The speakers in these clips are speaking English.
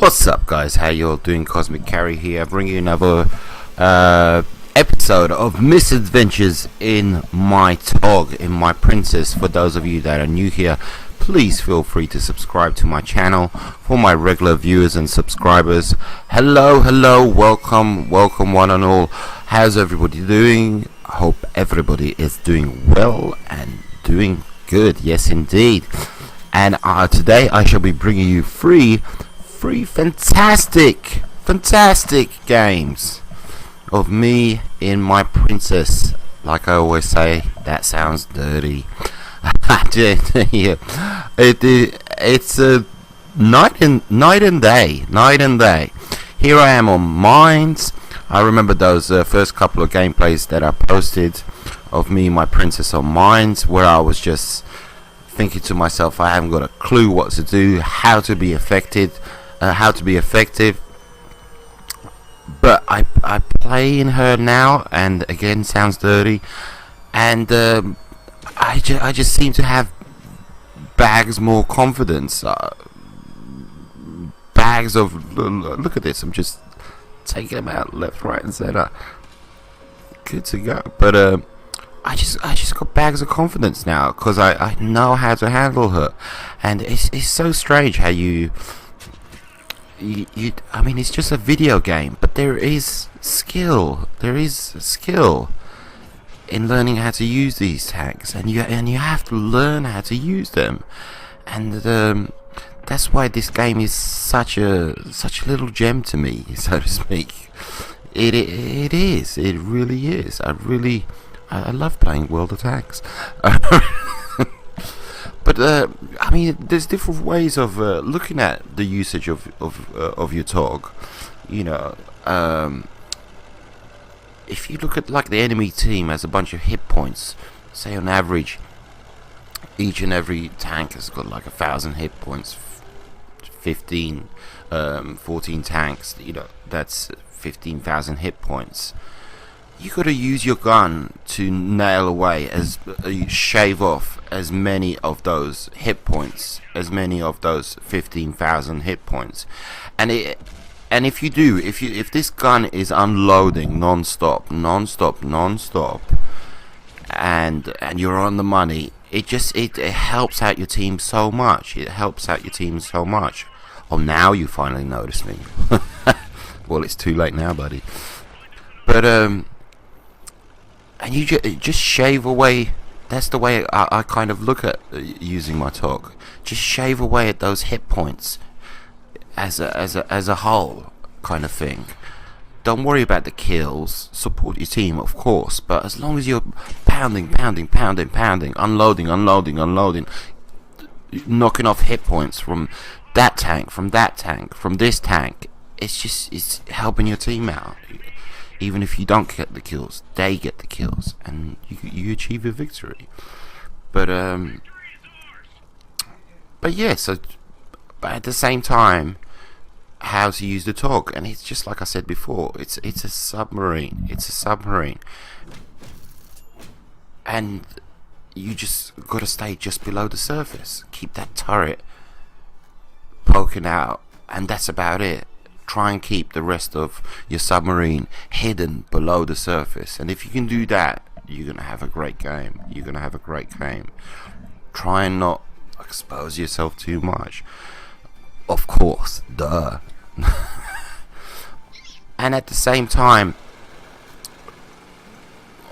What's up, guys? How you all doing? Cosmic Carry here, bringing you another episode of Misadventures in my Tog, in my Princess. For those of you that are new here, please feel free to subscribe to my channel. For my regular viewers and subscribers, hello, welcome one and all. How's everybody doing? I hope everybody is doing well and doing good. Yes, indeed. And today I shall be bringing you three fantastic games of me in my Princess. Like I always say, that sounds dirty. Yeah. It's a night and day. Here I am on Mines. I remember those first couple of gameplays that I posted of me and my Princess on Mines, where I was just thinking to myself, I haven't got a clue what to do, how to be effective, but I play in her now, and again, sounds dirty, and I just seem to have bags more confidence, bags of, look at this, I'm just taking them out left, right and center, good to go. But I just got bags of confidence now, because I know how to handle her. And it's so strange how you I mean, it's just a video game, but there is skill in learning how to use these tanks, and you have to learn how to use them. And that's why this game is such a little gem to me, so to speak. It really is. I love playing World of Tanks. But I mean, there's different ways of looking at the usage of your Tog. You know, if you look at like the enemy team has a bunch of hit points, say on average, each and every tank has got like 1,000 hit points. 14 tanks. You know, that's 15,000 hit points. You got to use your gun to nail away, shave off as many of those hit points, as many of those 15,000 hit points, and if you do, if this gun is unloading non-stop, and you're on the money, it helps out your team so much. Oh, now you finally notice me. Well, it's too late now, buddy. But and you just shave away. That's the way I kind of look at using my Tog. Just shave away at those hit points as a whole kind of thing. Don't worry about the kills. Support your team, of course, but as long as you're pounding, unloading, knocking off hit points from that tank, from this tank, it's helping your team out. Even if you don't get the kills, they get the kills, and you achieve a victory. But yeah, but at the same time, how to use the Tog, and it's just like I said before, it's a submarine, and you just gotta stay just below the surface, keep that turret poking out, and that's about it. Try and keep the rest of your submarine hidden below the surface, and if you can do that, you're gonna have a great game. Try and not expose yourself too much, of course, duh. And at the same time,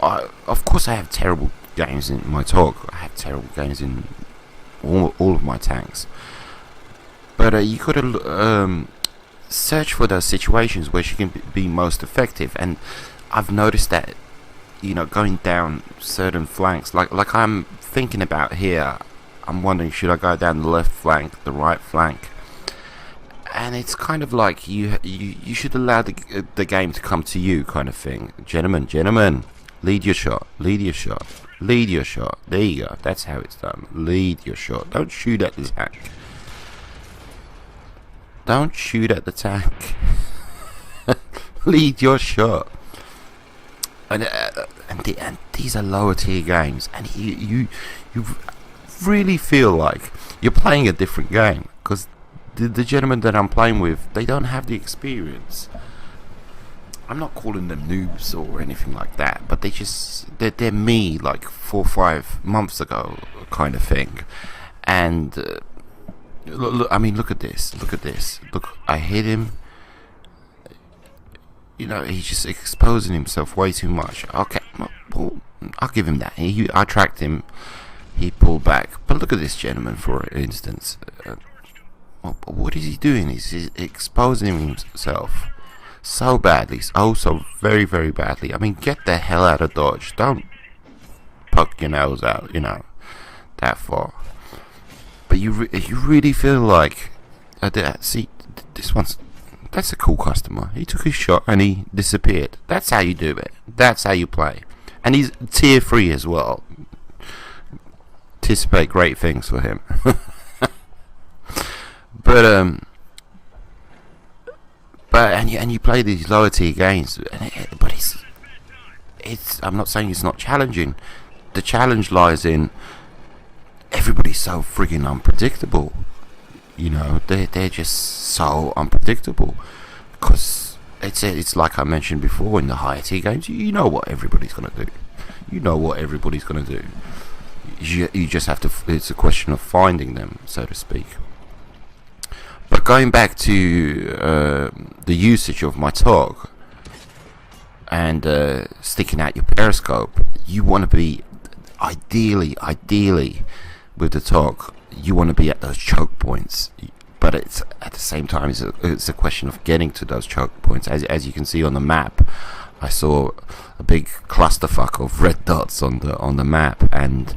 of course I have terrible games in my Tog. I have terrible games in all of my tanks, but you gotta search for those situations where she can be most effective. And I've noticed that, you know, going down certain flanks, like I'm thinking about here, I'm wondering, should I go down the left flank, the right flank? And it's kind of like you should allow the game to come to you, kind of thing. Gentlemen, lead your shot. There you go. That's how it's done. Lead your shot. Don't shoot at the tank. Don't shoot at the tank. Lead your shot. And these are lower tier games, and you really feel like you're playing a different game, because the gentlemen that I'm playing with, they don't have the experience. I'm not calling them noobs or anything like that, but they're me like 4 or 5 months ago kind of thing. And look at this. Look, I hit him. He's just exposing himself way too much. Okay, well, I'll give him that. I tracked him. He pulled back. But look at this gentleman, for instance. What is he doing? He's exposing himself so badly. Oh, so very, very badly. I mean, get the hell out of Dodge. Don't poke your nose out, that far. But you really feel like... see, this one's... That's a cool customer. He took his shot and he disappeared. That's how you do it. That's how you play. And he's tier 3 as well. Anticipate great things for him. But you play these lower tier games, but it's. I'm not saying it's not challenging. The challenge lies in everybody's so friggin' unpredictable. They're just so unpredictable, because it's like I mentioned before, in the higher tier games, you know what everybody's gonna do. You just have to. It's a question of finding them, so to speak. But going back to the usage of my TOG and sticking out your periscope, you want to be ideally with the TOG. You want to be at those choke points, but it's at the same time it's a question of getting to those choke points. As you can see on the map, I saw a big clusterfuck of red dots on the map, and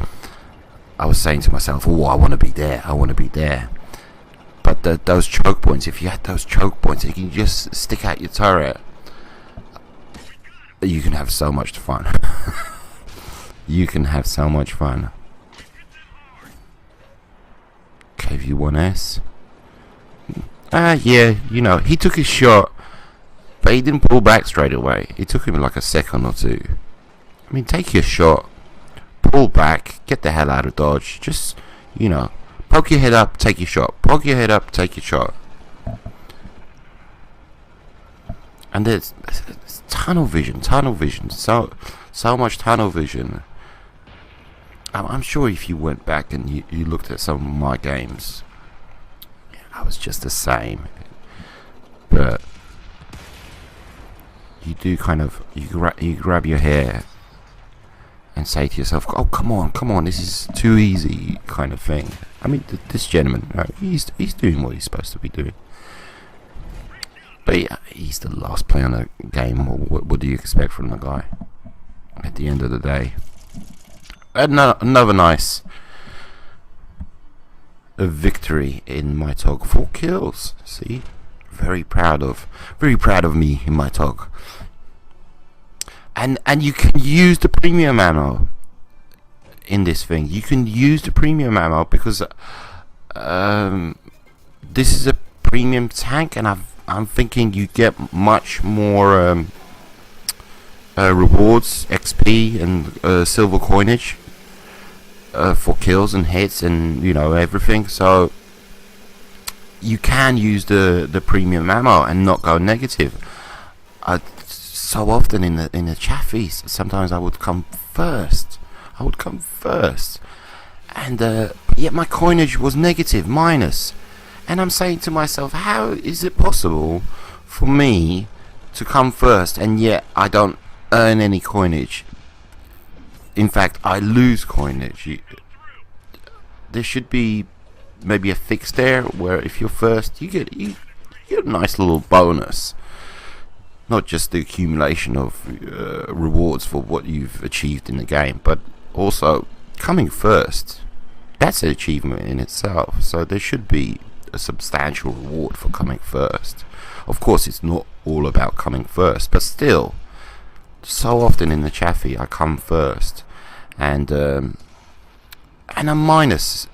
I was saying to myself, "Oh, I want to be there." But those choke points, if you had those choke points, you can just stick out your turret. You can have so much fun. You can have so much fun. KV-1S. Yeah, he took his shot, but he didn't pull back straight away. It took him like a second or two. I mean, take your shot, pull back, get the hell out of Dodge. Just, poke your head up, take your shot. Poke your head up, take your shot. And there's tunnel vision. So much tunnel vision. I'm sure if you went back and you looked at some of my games, I was just the same. But you do kind of, you grab your hair and say to yourself, "Oh, come on, this is too easy," kind of thing. I mean, this gentleman, he's doing what he's supposed to be doing. But yeah, he's the last player on the game. What do you expect from the guy? At the end of the day, another nice victory in my TOG. 4 kills. See, very proud of me in my TOG. And you can use the premium ammo in this thing. You can use the premium ammo because this is a premium tank, and I'm thinking you get much more rewards, XP, and silver coinage for kills and hits and everything. So you can use the premium ammo and not go negative. So often in the chaffies, sometimes I would come first. And yet my coinage was negative, minus. And I'm saying to myself, how is it possible for me to come first and yet I don't earn any coinage? In fact, I lose coinage. There should be maybe a fix there where if you're first, you get a nice little bonus. Not just the accumulation of rewards for what you've achieved in the game, but also coming first. That's an achievement in itself. So there should be a substantial reward for coming first. Of course, it's not all about coming first, but still, so often in the chaffee, I come first, and I'm minus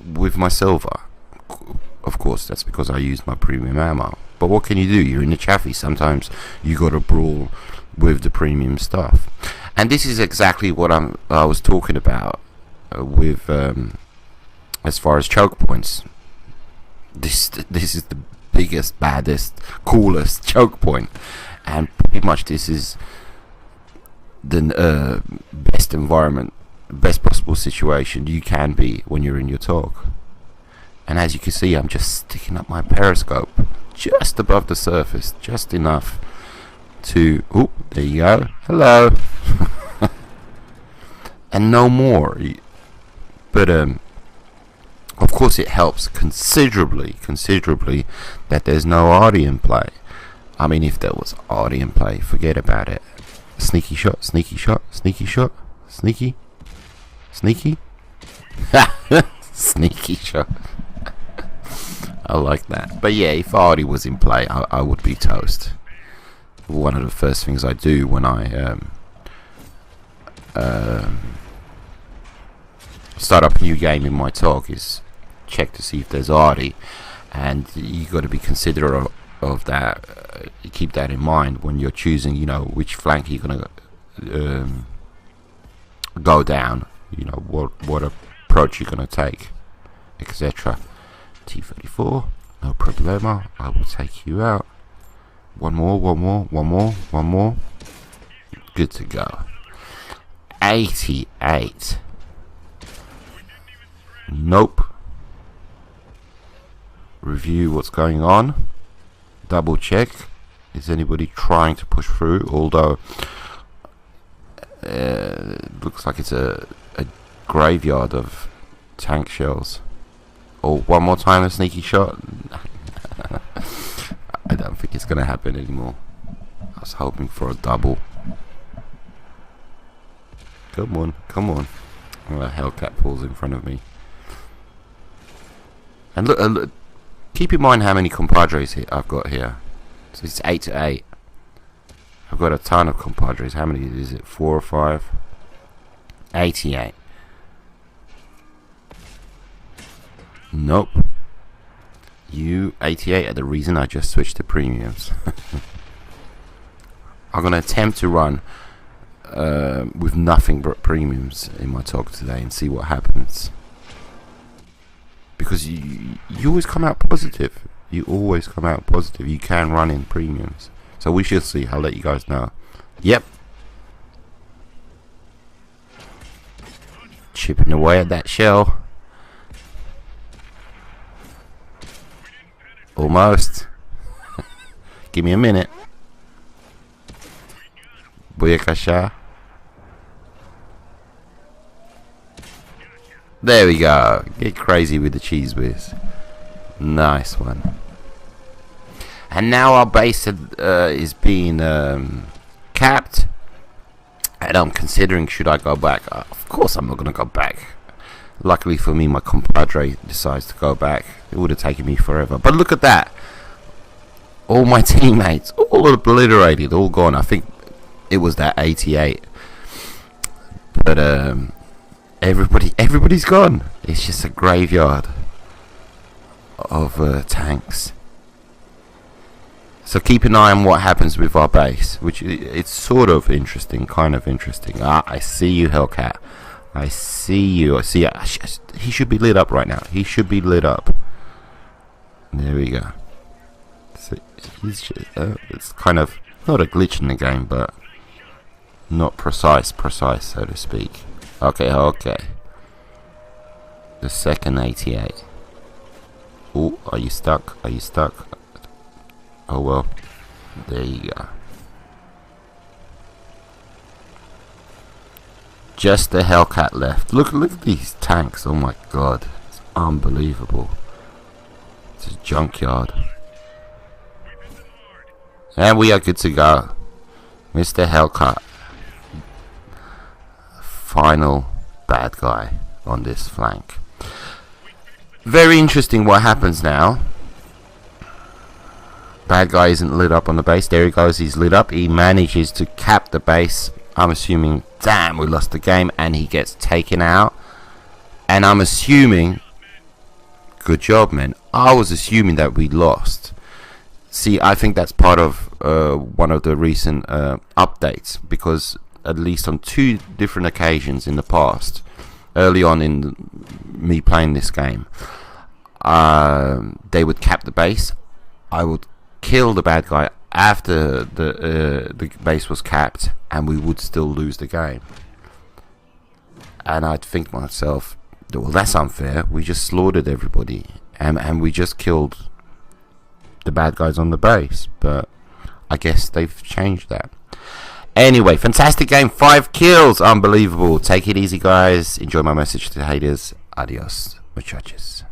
with my silver. Of course, that's because I used my premium ammo. But what can you do? You're in the chaffee. Sometimes you got to brawl with the premium stuff, and this is exactly what I was talking about with as far as choke points. this is the biggest, baddest, coolest choke point, and pretty much this is the best environment, best possible situation you can be when you're in your talk. And as you can see, I'm just sticking up my periscope just above the surface, just enough to, oh, there you go, hello. And no more. But of course it helps considerably that there's no audio in play. I mean, if there was audio in play, forget about it. Sneaky shot, sneaky shot, sneaky shot, sneaky, sneaky. Sneaky shot. I like that. But yeah, if audio was in play, I would be toast. One of the first things I do when I start up a new game in my talk is check to see if there's audio, and you got to be considerate of that. Keep that in mind when you're choosing, you know, which flank you're gonna go down, you know, what approach you're gonna take, etc. T-34, no problema, I will take you out. One more. Good to go. 88. Nope. Review what's going on. Double check. Is anybody trying to push through? Although looks like it's a graveyard of tank shells. Oh, one more time a sneaky shot. I don't think it's gonna happen anymore. I was hoping for a double. Come on. Oh, a Hellcat pulls in front of me. And look, keep in mind how many compadres I've got here. So it's 8 to 8. I've got a ton of compadres. How many is it? 4 or 5? 88. Nope. You 88 are the reason I just switched to premiums. I'm gonna attempt to run with nothing but premiums in my talk today and see what happens. Because you always come out positive. You always come out positive. You can run in premiums. So we shall see. I'll let you guys know. Yep. Chipping away at that shell. Almost. Give me a minute. Booyakasha. There we go. Get crazy with the cheese whiz. Nice one. And now our base is being capped. And I'm considering, should I go back? Of course I'm not going to go back. Luckily for me, my compadre decides to go back. It would have taken me forever. But look at that. All my teammates, all obliterated, all gone. I think it was that 88. But everybody's gone. It's just a graveyard of tanks. So keep an eye on what happens with our base, which it's sort of interesting, kind of interesting. I see you, Hellcat. I see you. I see. He should be lit up right now. He should be lit up. There we go. So it's kind of not a glitch in the game, but not precise, so to speak. Okay. The second 88. Oh, are you stuck? Oh well. There you go. Just the Hellcat left. Look at these tanks. Oh my god. It's unbelievable. It's a junkyard. And we are good to go. Mr. Hellcat. Final bad guy on this flank. Very interesting what happens now. Bad guy isn't lit up on the base. There he goes. He's lit up. He manages to cap the base. I'm assuming, damn, we lost the game, and he gets taken out. And I'm assuming, good job, man. I was assuming that we lost. See, I think that's part of one of the recent updates, because at least on 2 different occasions in the past, early on in me playing this game, they would cap the base. I would kill the bad guy after the base was capped, and we would still lose the game. And I'd think to myself, well, that's unfair. We just slaughtered everybody, and we just killed the bad guys on the base. But I guess they've changed that. Anyway, fantastic game. 5 kills. Unbelievable. Take it easy, guys. Enjoy my message to haters. Adios, muchachos.